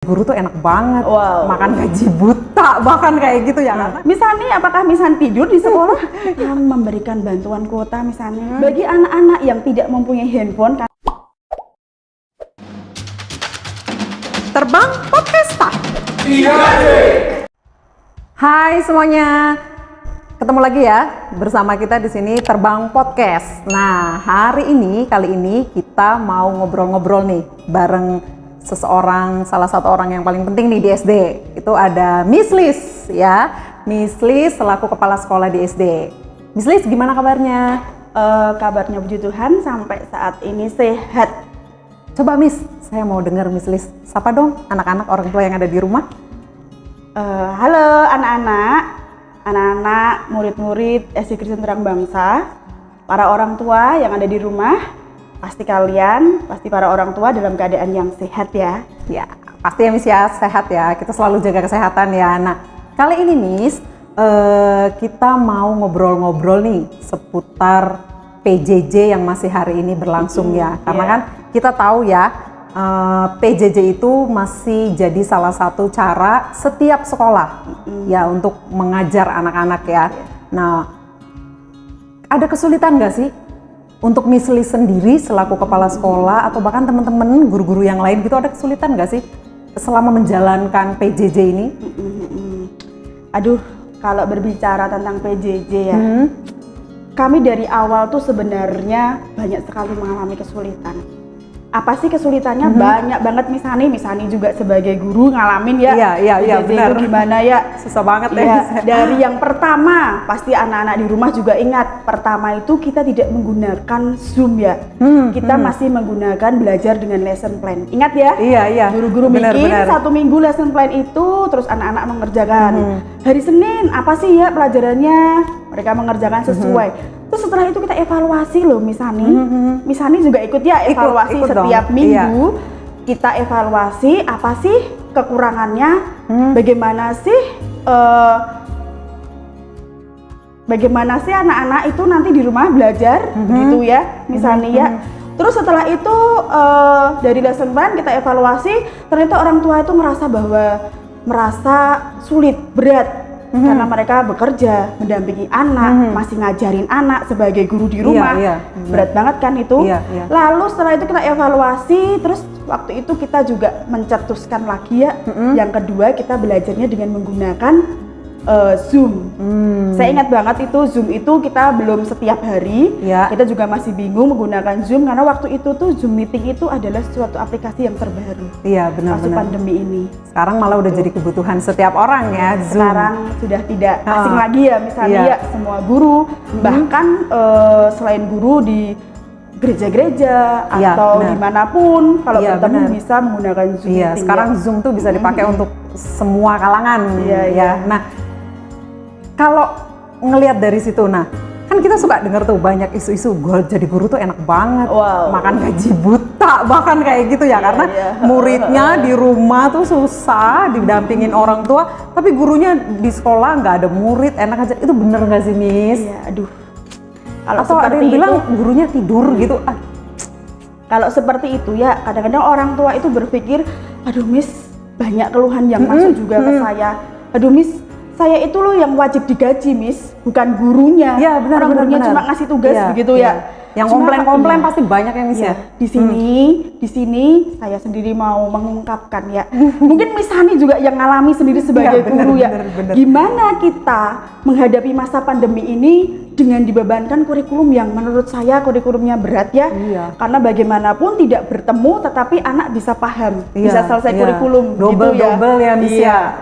Guru tuh enak banget, Wow. makan gaji buta bahkan kayak gitu ya kan? Misalnya apakah misalnya tidur di sekolah yang memberikan bantuan kuota misalnya bagi anak-anak yang tidak mempunyai handphone kan. Terbang Podcast. Hai semuanya, ketemu lagi ya bersama kita di sini Terbang Podcast. Nah kali ini kita mau ngobrol-ngobrol nih bareng salah satu orang yang paling penting nih di SD. Itu ada Miss Liz ya, Miss Liz selaku kepala sekolah di SD. Miss Liz gimana kabarnya? Kabarnya puji Tuhan sampai saat ini sehat. Coba Miss, saya mau dengar Miss Liz, sapa dong anak-anak orang tua yang ada di rumah. Halo anak-anak, murid-murid SD Kristen Terang Bangsa, para orang tua yang ada di rumah, pasti para orang tua dalam keadaan yang sehat ya. Ya, pasti ya Miss ya, sehat ya, kita selalu jaga kesehatan ya. Nah, kali ini Miss, kita mau ngobrol-ngobrol nih seputar PJJ yang masih hari ini berlangsung ya. Karena kan kita tahu ya, PJJ itu masih jadi salah satu cara setiap sekolah ya untuk mengajar anak-anak ya. Nah, ada kesulitan nggak sih untuk Miss Liz sendiri selaku kepala sekolah atau bahkan teman-teman guru-guru yang lain gitu, ada kesulitan nggak sih selama menjalankan PJJ ini? Aduh, kalau berbicara tentang PJJ ya, kami dari awal tuh sebenarnya banyak sekali mengalami kesulitan. Apa sih kesulitannya? Banyak banget. Misani juga sebagai guru ngalamin ya. Iya, benar. Itu gimana ya? Susah banget ya. Dari yang pertama, pasti anak-anak di rumah juga ingat. Pertama itu kita tidak menggunakan Zoom ya. Kita masih menggunakan belajar dengan lesson plan. Ingat ya? Iya. Guru-guru bikin 1 minggu lesson plan itu, terus anak-anak mengerjakan. Hari Senin apa sih ya pelajarannya? Mereka mengerjakan sesuai. Terus setelah itu kita evaluasi loh Misani juga ikut ya evaluasi ikut setiap dong. Minggu kita evaluasi apa sih kekurangannya, bagaimana sih anak-anak itu nanti di rumah belajar gitu ya Misani ya. Terus setelah itu dari lesson plan kita evaluasi, ternyata orang tua itu merasa sulit, berat. Karena mereka bekerja, mendampingi anak, masih ngajarin anak sebagai guru di rumah, berat banget kan itu. Lalu setelah itu kita evaluasi, terus waktu itu kita juga mencetuskan lagi ya, yang kedua kita belajarnya dengan menggunakan Zoom. Saya ingat banget itu Zoom itu kita belum setiap hari, kita juga masih bingung menggunakan Zoom karena waktu itu tuh Zoom meeting itu adalah suatu aplikasi yang terbaru. Iya benar. Masuk pandemi ini. Sekarang malah udah jadi kebutuhan setiap orang ya Zoom. Sekarang sudah tidak asing lagi ya misalnya ya semua guru, bahkan selain guru di gereja-gereja atau dimanapun kalau bertemu bisa menggunakan Zoom. Iya, sekarang Zoom tuh bisa dipakai untuk semua kalangan. Nah, kalau ngelihat dari situ, kan kita suka dengar tuh banyak isu-isu jadi guru tuh enak banget, makan gaji buta bahkan kayak gitu ya, karena muridnya di rumah tuh susah didampingin orang tua, tapi gurunya di sekolah nggak ada murid, enak aja. Itu bener nggak sih Miss? Iya, aduh. Atau ada yang bilang gurunya tidur gitu. Kalau seperti itu ya, kadang-kadang orang tua itu berpikir, aduh Miss, banyak keluhan yang masuk juga ke saya. Aduh Miss, saya itu loh yang wajib digaji Miss, bukan gurunya. Iya benar. Gurunya cuma ngasih tugas begitu ya. Yang komplain pasti banyak ya Miss ya. Di sini saya sendiri mau mengungkapkan ya. Mungkin Miss Hani juga yang ngalami sendiri sebagai guru ya. Bener. Gimana kita menghadapi masa pandemi ini dengan dibebankan kurikulum yang menurut saya kurikulumnya berat ya. Karena bagaimanapun tidak bertemu tetapi anak bisa paham, bisa selesai kurikulum double ya Miss ya.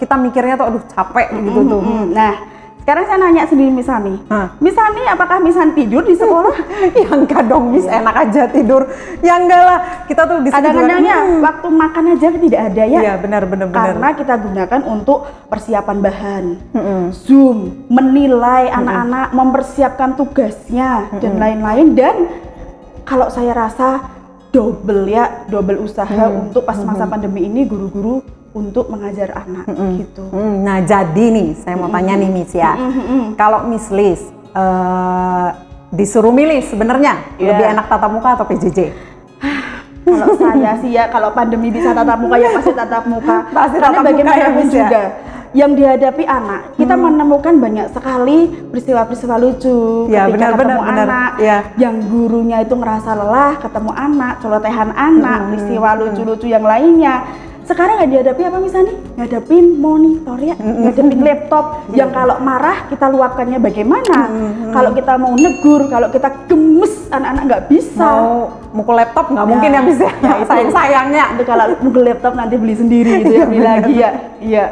Kita mikirnya tuh aduh capek gitu tuh. Nah, sekarang saya nanya sendiri Miss Hani. Miss Hani, apakah Miss Hani tidur di sekolah? Ya enggak dong Miss, enak aja tidur. Ya enggak lah, kita tuh di sini kadang-kadangnya waktu makan aja tidak ada ya. Iya benar. Karena kita gunakan untuk persiapan bahan. Zoom, menilai anak-anak, mempersiapkan tugasnya dan lain-lain. Dan kalau saya rasa double usaha untuk pas masa pandemi ini guru-guru untuk mengajar anak gitu. Nah jadi nih, saya mau tanya nih Miss ya, kalau Miss Liz disuruh milih sebenarnya lebih enak tatap muka atau PJJ? Kalau saya sih ya, kalau pandemi bisa tatap muka ya pasti tatap muka. Pasti Karena tatap muka ya, bagaimanapun Miss, ya? juga yang dihadapi anak, kita menemukan banyak sekali peristiwa-peristiwa lucu Ya, ketika benar, ketemu benar. anak, Ya. yang gurunya itu ngerasa lelah, ketemu anak, colotehan anak, peristiwa lucu-lucu yang lainnya. Sekarang nggak dihadapi apa misalnya? Ngadepin monitor ya, ngadepin laptop yang kalau marah kita luapkannya bagaimana? Kalau kita mau negur, kalau kita gemes anak-anak nggak bisa. Mau mukul laptop nggak mungkin ya bisa. itu. Sayang-sayangnya. Itu kalau mukul laptop nanti beli sendiri gitu ya, beli lagi ya. Iya.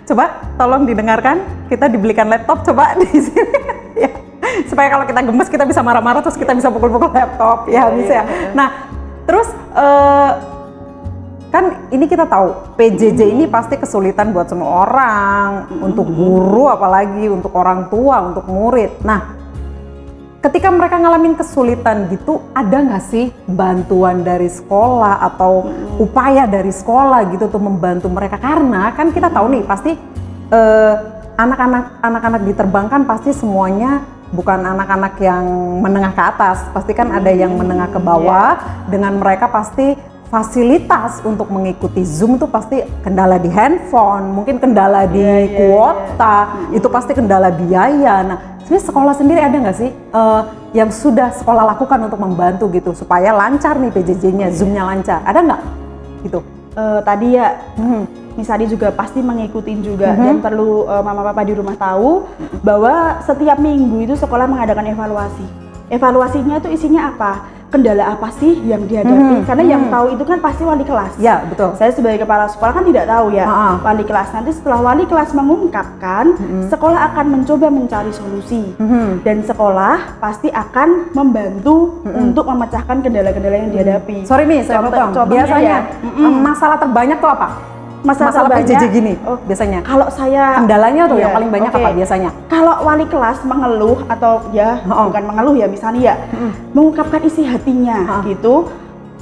Coba tolong didengarkan, kita dibelikan laptop coba di sini. Ya. Supaya kalau kita gemes kita bisa marah-marah terus kita bisa pukul-pukul laptop ya bisa ya. Nah, terus kan ini kita tahu PJJ ini pasti kesulitan buat semua orang, untuk guru apalagi untuk orang tua, untuk murid. Nah, ketika mereka ngalamin kesulitan gitu, ada nggak sih bantuan dari sekolah atau upaya dari sekolah gitu untuk membantu mereka? Karena kan kita tahu nih pasti anak-anak diterbangkan pasti semuanya bukan anak-anak yang menengah ke atas, pasti kan ada yang menengah ke bawah. Dengan mereka pasti fasilitas untuk mengikuti Zoom itu pasti kendala di handphone, mungkin kendala di kuota, itu pasti kendala biaya. Nah, sebenarnya sekolah sendiri ada nggak sih yang sudah sekolah lakukan untuk membantu gitu supaya lancar nih PJJ-nya, Zoom-nya lancar? Ada nggak? Gitu. Tadi ya, misalnya juga pasti mengikutin juga dan perlu mama papa di rumah tahu bahwa setiap minggu itu sekolah mengadakan evaluasi. Evaluasinya itu isinya apa? Kendala apa sih yang dihadapi? Karena yang tahu itu kan pasti wali kelas. Ya, betul. Saya sebagai kepala sekolah kan tidak tahu ya. Wali kelas, nanti setelah wali kelas mengungkapkan, sekolah akan mencoba mencari solusi. Dan sekolah pasti akan membantu untuk memecahkan kendala-kendala yang dihadapi. Sorry nih, saya potong. Biasanya masalah terbanyak tuh apa? Masalah PJJ gini, biasanya. Kalau saya kendalanya tuh yang paling banyak apa biasanya? Kalau wali kelas mengeluh atau ya bukan mengeluh ya, misalnya ya mengungkapkan isi hatinya gitu,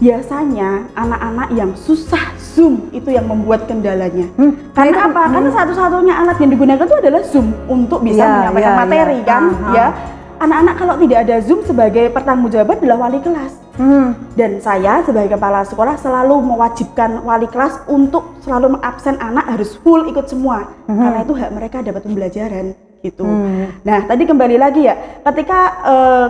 biasanya anak-anak yang susah Zoom itu yang membuat kendalanya. Karena apa? Karena satu-satunya alat yang digunakan itu adalah Zoom untuk bisa menyampaikan materi kan, ya. Anak-anak kalau tidak ada Zoom sebagai pertanggungjawaban adalah wali kelas. Dan saya sebagai kepala sekolah selalu mewajibkan wali kelas untuk selalu mengabsen anak harus full ikut semua. Karena itu hak mereka dapat pembelajaran gitu. Nah, tadi kembali lagi ya, ketika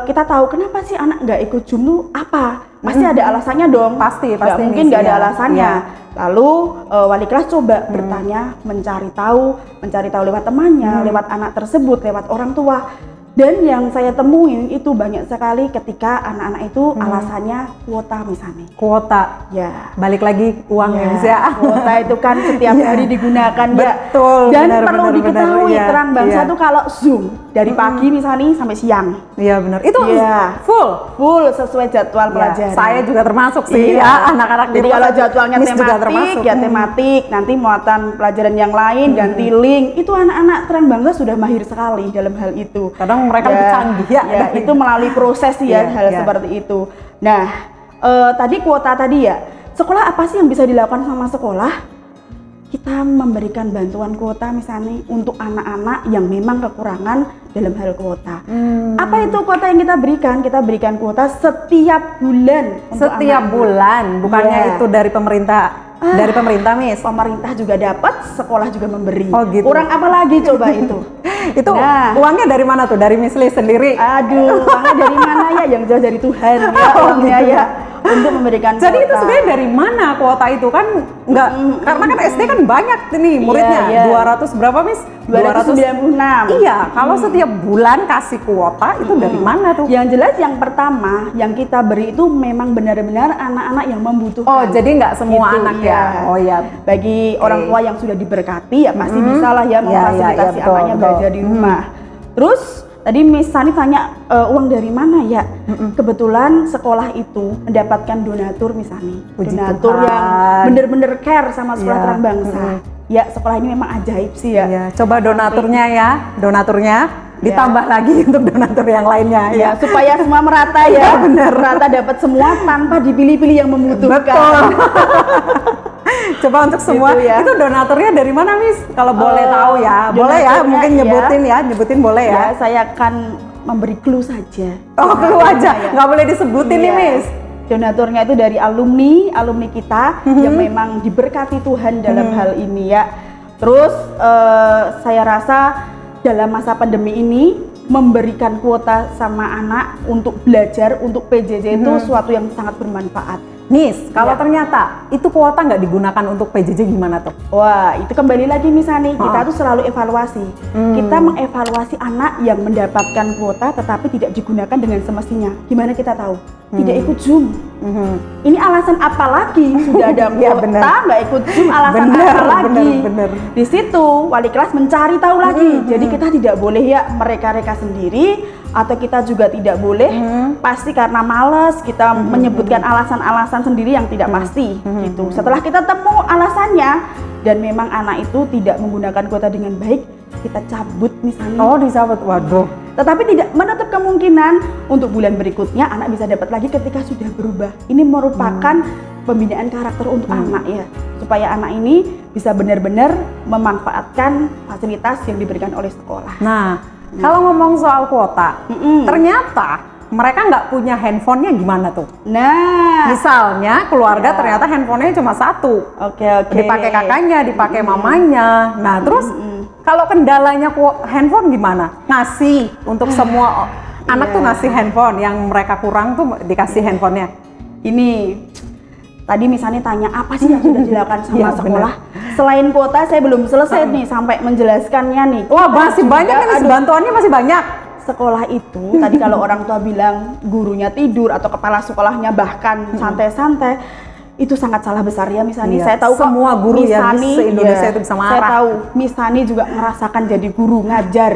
kita tahu kenapa sih anak nggak ikut Zoom tuh apa? Pasti ada alasannya dong. Pasti nggak mungkin nggak ada alasannya. Lalu wali kelas coba bertanya, mencari tahu lewat temannya, lewat anak tersebut, lewat orang tua. Dan yang saya temuin itu banyak sekali ketika anak-anak itu alasannya kuota misalnya. Kuota, ya. Balik lagi uang ya, ya. Kuota itu kan setiap hari digunakan. Betul. Dan benar, perlu diketahui terang bangsa tuh kalau Zoom dari pagi misalnya sampai siang. Iya benar. Itu full sesuai jadwal pelajaran. Saya juga termasuk sih ya anak-anak. Jadi kalau jadwalnya tematik ya tematik, nanti muatan pelajaran yang lain ganti link. Itu anak-anak terang bangsa sudah mahir sekali dalam hal itu. Kadang mereka lebih canggih ya. Itu melalui proses hal seperti itu. Nah, tadi kuota tadi ya. Sekolah apa sih yang bisa dilakukan sama sekolah? Kita memberikan bantuan kuota misalnya untuk anak-anak yang memang kekurangan dalam hal kuota. Apa itu kuota yang kita berikan? Kita berikan kuota setiap bulan. Setiap bulan, bukannya itu dari pemerintah. Dari pemerintah, Miss. Pemerintah juga dapat, sekolah juga memberi. Oh gitu. Kurang apa lagi coba itu? Itu uangnya dari mana tuh? Dari Miss Lee sendiri? Aduh, uangnya dari mana ya? Yang jauh dari Tuhan ya, uangnya ya. Untuk memberikan Jadi kuota. itu sebenarnya dari mana kuota itu kan nggak? Karena kan SD kan banyak nih muridnya. 200 berapa, Miss? 296. Iya, kalau setiap bulan kasih kuota itu dari mana tuh? Yang jelas yang pertama yang kita beri itu memang benar-benar anak-anak yang membutuhkan. Oh, jadi nggak semua gitu, anak ya? Oh ya. Bagi orang tua yang sudah diberkati ya pasti bisa lah ya memfasilitasi anaknya belajar di rumah. Terus tadi Miss Sani tanya uang dari mana ya? Kebetulan sekolah itu mendapatkan donatur misalnya. Donatur yang benar-benar care sama sekolah terang bangsa. Ya, sekolah ini memang ajaib sih ya. Ya, coba donaturnya ditambah lagi untuk donatur yang lainnya ya. Supaya semua merata ya. Benar. Merata dapat semua tanpa dipilih-pilih yang membutuhkan. Betul. Coba untuk semua gitu ya. Itu donaturnya dari mana, Miss? Kalau boleh tahu ya. Boleh ya, mungkin nyebutin boleh ya. Saya akan memberi clue saja. Oh, clue aja. Nggak boleh disebutin nih, Miss. Donaturnya itu dari alumni kita yang memang diberkati Tuhan dalam hal ini ya. Terus saya rasa dalam masa pandemi ini memberikan kuota sama anak untuk belajar, untuk PJJ itu suatu yang sangat bermanfaat. Miss, kalau Ya. ternyata itu kuota nggak digunakan untuk PJJ gimana tuh? Wah, itu kembali lagi misalnya kita tuh selalu evaluasi. Kita mengevaluasi anak yang mendapatkan kuota tetapi tidak digunakan dengan semestinya. Gimana kita tahu? Tidak ikut Zoom. Ini alasan apa lagi? Sudah ada Iya, kuota, benar. nggak ikut Zoom, alasan Benar, apa lagi? benar. Di situ wali kelas mencari tahu lagi. Jadi kita tidak boleh ya mereka-reka sendiri, atau kita juga tidak boleh pasti karena malas kita menyebutkan alasan-alasan sendiri yang tidak pasti gitu. Setelah kita temu alasannya dan memang anak itu tidak menggunakan kuota dengan baik, kita cabut misalnya. Oh, dicabut. Waduh. Tetapi tidak menutup kemungkinan untuk bulan berikutnya anak bisa dapat lagi ketika sudah berubah. Ini merupakan pembinaan karakter untuk anak ya, supaya anak ini bisa benar-benar memanfaatkan fasilitas yang diberikan oleh sekolah. Nah, kalau ngomong soal kuota, ternyata mereka nggak punya handphonenya gimana tuh? Nah, Misalnya keluarga ternyata handphonenya cuma satu, oke. dipakai kakaknya, dipakai mamanya. Nah, terus kalau kendalanya handphone gimana? Ngasih untuk semua anak tuh ngasih handphone, yang mereka kurang tuh dikasih handphonenya. Ini tadi misalnya tanya apa sih yang sudah dilakukan sama Iya, sekolah? Selain kuota saya belum selesai nih sampai menjelaskannya nih. Wah, Kita masih juga banyak nih, ada bantuannya masih banyak. sekolah itu tadi kalau orang tua bilang gurunya tidur atau kepala sekolahnya bahkan santai-santai, itu sangat salah besar ya. Misani Iya, saya tahu kok semua guru ya Misani, se-Indonesia itu bisa saya marah. tahu Misani juga merasakan jadi guru ngajar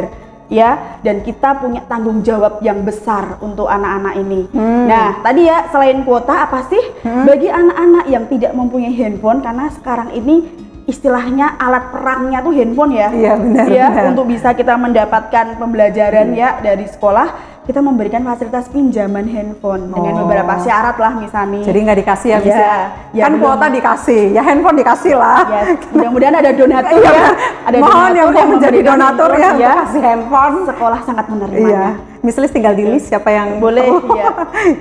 ya, dan kita punya tanggung jawab yang besar untuk anak-anak ini. Nah tadi ya, selain kuota apa sih bagi anak-anak yang tidak mempunyai handphone, karena sekarang ini istilahnya alat perangnya tuh handphone ya. Iya, benar, Ya, benar. untuk bisa kita mendapatkan pembelajaran ya dari sekolah, kita memberikan fasilitas pinjaman handphone dengan beberapa syarat lah misalnya. Jadi nggak dikasih ya, Miss Iya, ya? ya Kan belum. kuota dikasih, ya handphone dikasih lah. Ya, mudah-mudahan ada donatur Iya, ya. Ada mohon yang mau menjadi memberikan donatur ya, handphone, untuk kasih handphone. Sekolah sangat Iya, menerimanya. Miss Lis tinggal di list siapa yang Boleh, iya.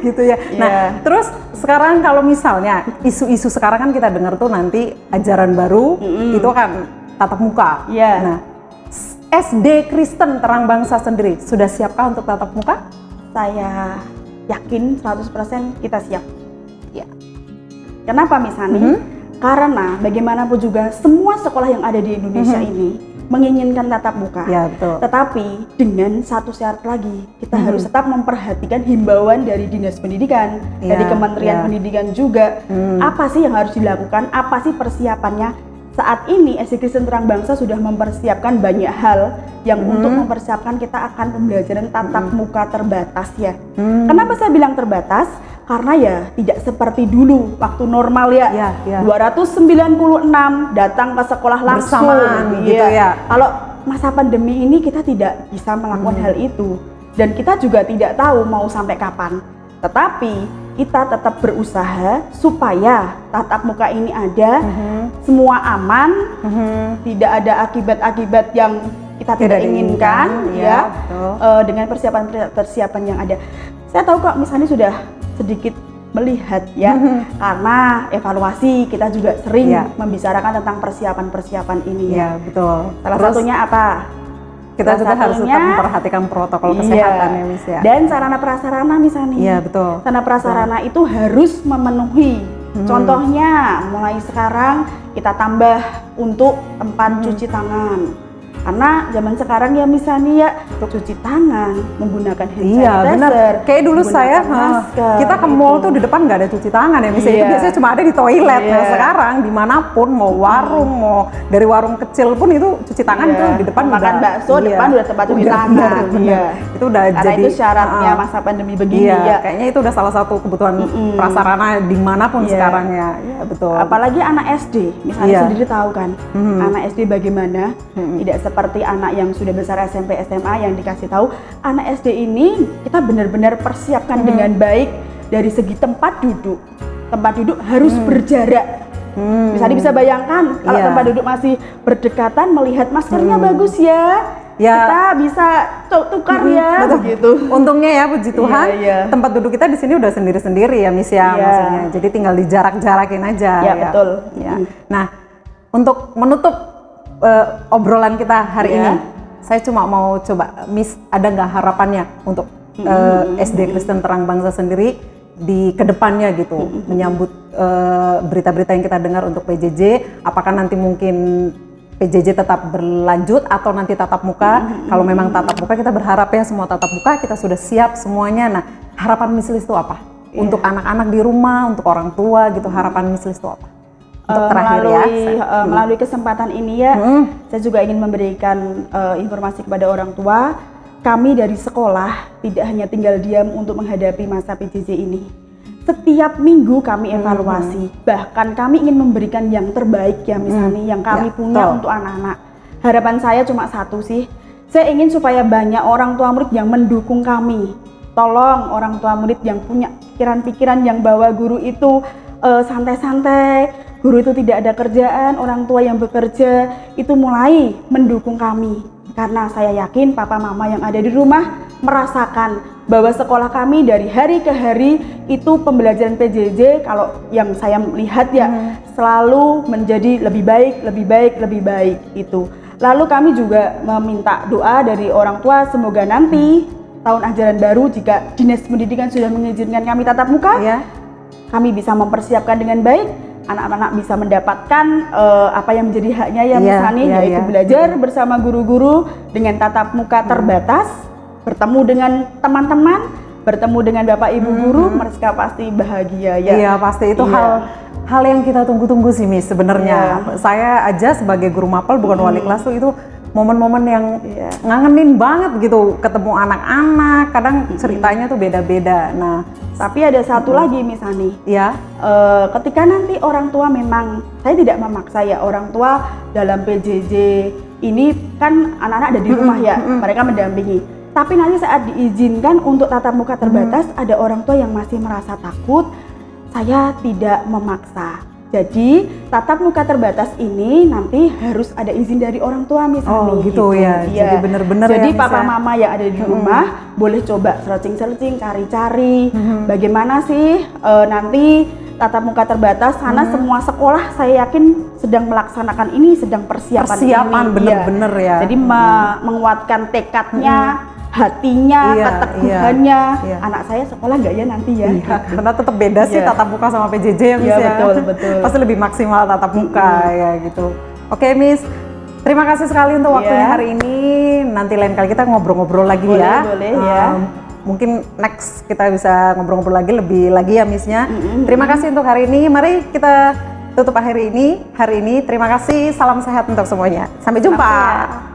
gitu ya. Nah, Iya. terus sekarang kalau misalnya isu-isu sekarang kan kita dengar tuh nanti ajaran baru itu kan tatap muka. Iya. Nah, SD Kristen Terang Bangsa sendiri sudah siapkah untuk tatap muka? Saya yakin 100% kita siap. Ya. Kenapa misalnya? Karena bagaimanapun juga semua sekolah yang ada di Indonesia ini menginginkan tatap muka. Ya, betul. Tetapi dengan satu syarat lagi, kita harus tetap memperhatikan himbauan dari Dinas Pendidikan, Ya, dari Kementerian ya. Pendidikan juga. Apa sih yang harus dilakukan? Apa sih persiapannya? Saat ini SD Kristen Terang Bangsa sudah mempersiapkan banyak hal yang untuk mempersiapkan kita akan pembelajaran tatap muka terbatas ya. Kenapa saya bilang terbatas? Karena ya tidak seperti dulu waktu normal ya. Ya, ya. 296 datang ke sekolah langsung Bersamaan gitu ya. Kalau masa pandemi ini kita tidak bisa melakukan hal itu, dan kita juga tidak tahu mau sampai kapan. Tetapi kita tetap berusaha supaya tatap muka ini ada, semua aman, tidak ada akibat-akibat yang kita tidak inginkan, ya, ya, betul. dengan persiapan yang ada. Saya tahu kok misalnya sudah sedikit melihat ya, karena evaluasi kita juga sering Ya. membicarakan tentang persiapan-persiapan ini. Iya, betul. Salah Terus satunya apa? kita Salah juga harus tetap satunya, memperhatikan protokol kesehatan ya, Miss ya. Dan sarana prasarana misalnya. Iya, betul. Sarana prasarana itu harus memenuhi. Contohnya mulai sekarang kita tambah untuk tempat cuci tangan. Karena zaman sekarang ya misalnya ya cuci tangan menggunakan hand Iya, sanitizer. benar. Kayak dulu menggunakan saya, masker, kita ke mall gitu. tuh di depan nggak ada cuci tangan ya, misalnya itu Iya. biasanya cuma ada di toilet. Iya. Nah, sekarang dimanapun, mau warung, mau dari warung kecil pun itu cuci tangan Iya. itu di depan Makan udah. bakso, depan udah tempat cuci Udah, tangan. benar, benar. Iya. Itu udah Karena jadi itu syaratnya ah, masa pandemi begini iya, ya. kayaknya itu udah salah satu kebutuhan prasarana dimanapun Iya. sekarang ya. Iya, betul. Apalagi anak SD, misalnya Iya. sendiri tahu kan, anak SD bagaimana, tidak seperti anak yang sudah besar SMP, SMA yang dikasih tahu. Anak SD ini kita benar-benar persiapkan dengan baik dari segi tempat duduk. Tempat duduk harus berjarak. Misalnya bisa bayangkan kalau Iya. tempat duduk masih berdekatan, melihat maskernya bagus ya. Ya. kita bisa tukar ya Betul. begitu. Untungnya ya puji Tuhan, Iya. tempat duduk kita di sini udah sendiri-sendiri ya Miss ya, Iya. maksudnya. Jadi tinggal dijarak-jarakin aja. Ya, betul. Ya. Nah, untuk menutup obrolan kita hari Iya. ini, saya cuma mau coba Miss, ada nggak harapannya untuk SD Kristen Terang Bangsa sendiri di kedepannya gitu, menyambut berita-berita yang kita dengar untuk PJJ, apakah nanti mungkin PJJ tetap berlanjut atau nanti tatap muka? Kalau memang tatap muka, kita berharap ya semua tatap muka, kita sudah siap semuanya. Nah, harapan Miss Liz itu apa? Untuk anak-anak di rumah, untuk orang tua gitu, harapan Miss Liz itu apa? Untuk terakhir melalui kesempatan ini ya, saya juga ingin memberikan informasi kepada orang tua. Kami dari sekolah tidak hanya tinggal diam untuk menghadapi masa PJJ ini. Setiap minggu kami evaluasi, bahkan kami ingin memberikan yang terbaik ya misalnya yang kami punya untuk anak-anak. Harapan saya cuma satu sih, saya ingin supaya banyak orang tua murid yang mendukung kami. Tolong orang tua murid yang punya pikiran-pikiran yang bahwa guru itu santai-santai, guru itu tidak ada kerjaan, orang tua yang bekerja itu mulai mendukung kami. Karena saya yakin papa mama yang ada di rumah merasakan bahwa sekolah kami dari hari ke hari itu pembelajaran PJJ, kalau yang saya lihat ya selalu menjadi lebih baik, lebih baik, lebih baik itu. Lalu kami juga meminta doa dari orang tua, semoga nanti tahun ajaran baru jika Dinas Pendidikan sudah mengizinkan kami tatap muka, kami bisa mempersiapkan dengan baik, anak-anak bisa mendapatkan apa yang menjadi haknya ya misalnya, yaitu belajar bersama guru-guru dengan tatap muka terbatas, bertemu dengan teman-teman, bertemu dengan Bapak Ibu guru, mereka pasti bahagia ya. Iya pasti itu hal yang kita tunggu-tunggu sih Miss sebenarnya. Saya aja sebagai guru mapel bukan wali kelas tuh itu momen-momen yang ngangenin banget gitu, ketemu anak-anak, kadang ceritanya tuh beda-beda. Nah, tapi ada satu lagi misalnya, ketika nanti orang tua memang, saya tidak memaksa ya orang tua dalam PJJ ini kan anak-anak ada di rumah ya, mereka mendampingi. Tapi nanti saat diizinkan untuk tatap muka terbatas, ada orang tua yang masih merasa takut, saya tidak memaksa. Jadi tatap muka terbatas ini nanti harus ada izin dari orang tua misalnya. Oh gitu ya. Jadi benar-benar ya. Jadi papa mama yang ada di rumah boleh coba searching, cari-cari bagaimana sih nanti tatap muka terbatas, karena semua sekolah saya yakin sedang melaksanakan ini, sedang persiapan bener-bener ya. Jadi menguatkan tekadnya, hatinya, keteguhannya. Anak saya sekolah nggak ya nanti ya? Karena tetap beda sih tatap muka sama PJJ ya Miss ya. Betul. Pasti lebih maksimal tatap muka ya gitu. Oke Miss, terima kasih sekali untuk waktunya hari ini. Nanti lain kali kita ngobrol-ngobrol lagi ya. Boleh ya. Mungkin next kita bisa ngobrol-ngobrol lagi lebih lagi ya Missnya. Terima kasih untuk hari ini. Mari kita tutup hari ini. Terima kasih. Salam sehat untuk semuanya. Sampai jumpa.